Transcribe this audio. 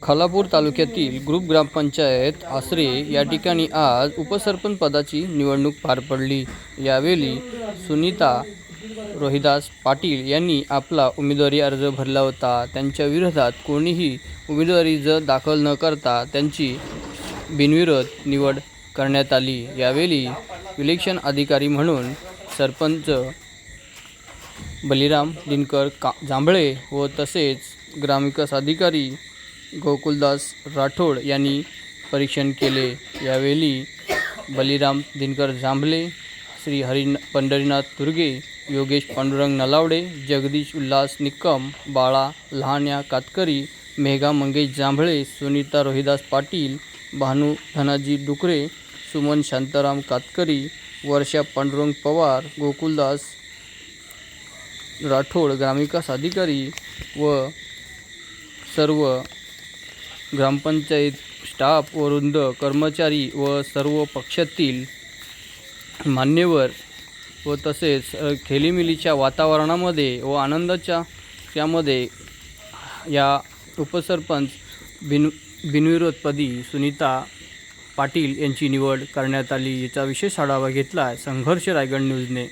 खालापूर तालुक्यातील ग्रुप ग्रामपंचायत आसरे या ठिकाणी आज उपसरपंच पदाची निवडणूक पार पडली। यावेळी सुनीता रोहिदास पाटील यांनी आपला उमेदवारी अर्ज भरला होता। त्यांच्या विरोधात कोणीही उमेदवारी अर्ज दाखल न करता त्यांची बिनविरोध निवड करण्यात आली। यावेळी इलेक्शन अधिकारी म्हणून सरपंच बलिराम दिनकर जांभळे व तसेच ग्रामविकास अधिकारी गोकुलदास राठोड यांनी परीक्षण केले। यावेळी बलिराम दिनकर जांभळे, श्री पंढरीनाथ तुर्गे, योगेश पांडुरंग नलावडे, जगदीश उल्हास निकम, बाळा लहान्या कातकरी, मेघा मंगेश जांभळे, सुनीता रोहिदास पाटील, भानू धनाजी डुकरे, सुमन शांताराम कातकरी, वर्षा पांडुरंग पवार, गोकुलदास राठोड ग्रामविकास अधिकारी व सर्व ग्रामपंचायत स्टाफ व वृंद कर्मचारी व सर्व पक्षातील मान्यवर व तसेच खेळीमेळीच्या वातावरणामध्ये व आनंदाच्या त्यामध्ये या उपसरपंच बिनविरोधपदी सुनीता पाटील यांची निवड करण्यात आली। याचा विशेष आढावा घेतला संघर्ष रायगड न्यूजने।